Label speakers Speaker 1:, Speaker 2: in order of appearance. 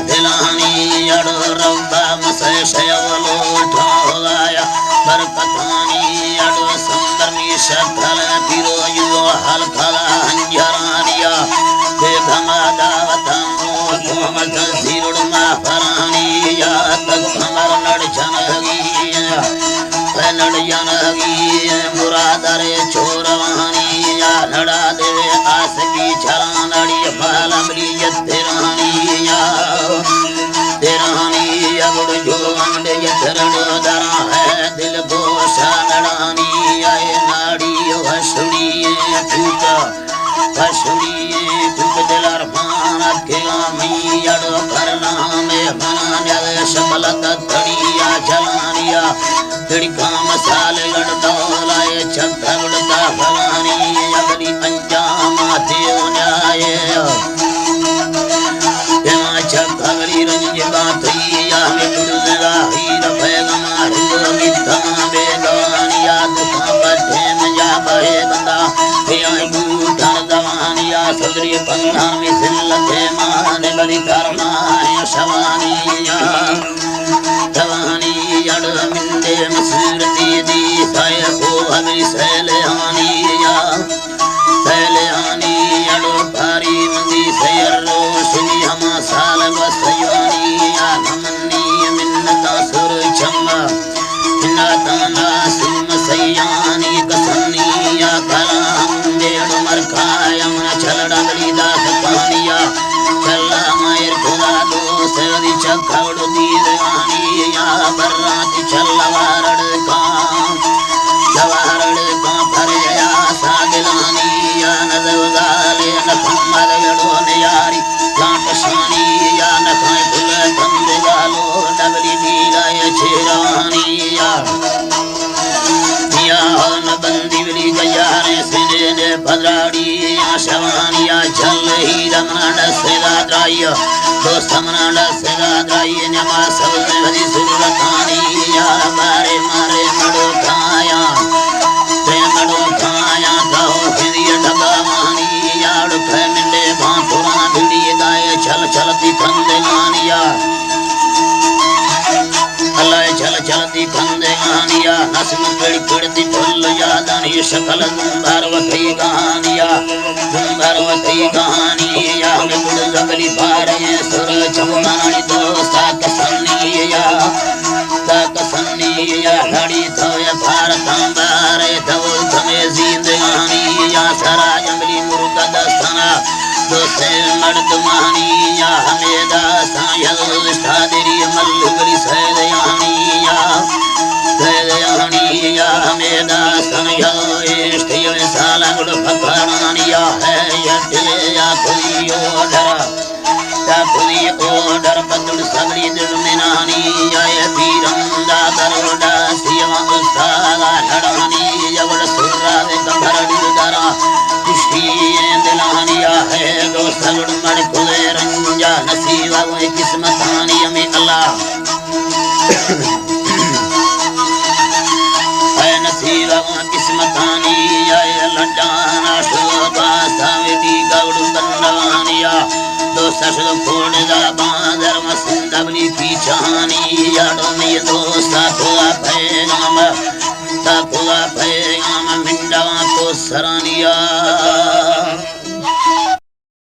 Speaker 1: दिलानी अड़ो रब्बा मसे शयवलो उठाया बरकतानी अड़ो संदरनी शकल पिरो युवा हलकला अंजरानिया बेगमा दावतमो कोमल सिरुड़ माफरानी या तक हमर नड़ जनगिया नड़ जनगी मुरादरे छोरवानी या नड़ा देवे आस की छला नड़ी बालमरी यत्तिरानी या तेरानी अगुड़ जो अंडे यत्तरण दरा है दिल को सानड़ानी आए नाड़ी वसुड़ी टूटा वसुड़ी टूट दिल अरमान अकेला मी अड़ो करना में बना सकल तड़िया जलानिया तिड़का मसाले गड़दौलाए छत्ता गुड़ता भवानी अगली अंजामा देव न्याय छगरी रंज बातैया में गुरुजरा हीर पैगमा मिथा बेगानिया दुखा पठे में जा बहे बंदा आई बूठर दवानिया सदरी पंगा में सिल्लते माने बलि करनाय शवानिया दवानी अड़ मिंदे मसूरती दी साय को अगली सैलहानिया सैलहानी अड़ो भारी मंदी सैरो सुनी हमा साल बसयानिया नमनी मिन्नता सुर चम्मा नाताना सुम सयानी कसनिया कलाम देड़ मरखाया मन छलड़ा गली दास पानिया चला मायर खुदा दो सदी चखड़ दीवानिया बर्रात चला वारड़ का फरया सादिलानिया नजगाले नखमद गड़ो नियारी लाट शानिया नखाए फुल कंद गालो डबली नीलाय छेरानिया या न बंदी बिली गयारे सिने ने भद्राड़िया शवानिया चल ही रमना सेदा द्राय दो समना सेदा द्राय नमा सब भरी सुरतानिया मारे मारे मड़ो खाया मड़ो खाया गाओ फिरिय डबा मानिया उठ मिंडे भांतुरा भिड़ी गाय चल चलती कंदे मानिया अल्लाह चल चलती कंदे गानिया नस्म पेड़ पेड़ती फुल यादन ये शकल गुंबारवती गानिया गुंबारवती गानिया में गुड़ जगली बारे सुर चमुनानी दोस्ता कसनिया कसनिया लड़ी थोय भारत बारे दो थमे जिंदगानिया सरा जंगली मुर्गा दस्तना दोसे मर्द मानिया हमेदा सायल स्टादेरी मल्लुगली सैदयानिया सैदयानिया हमेदा सनयल इष्टिय साला गुड़ फकरानिया है यटिया कोई ओडरा ता कोई ओडर बंदुड़ सगली दिल मिनानी आय बीरंदा दरोडा सिया उस्तादा लड़ानी जवड़ सुर्रा दे कमरड़ी दरा दिलानिया है दोस्त मड़ खुले रंजा नसीबा वो किस्मतानी में अल्लाह है नसीबा वो किस्मतानी आए लड्डाना शोभा सावेदी गौड़ बंदवानिया दोस्त शुद्ध कोड़ दा बांदर मसंदबली पीछानी याडो में दोस्त खुला पैगाम मिंडवा को सरानिया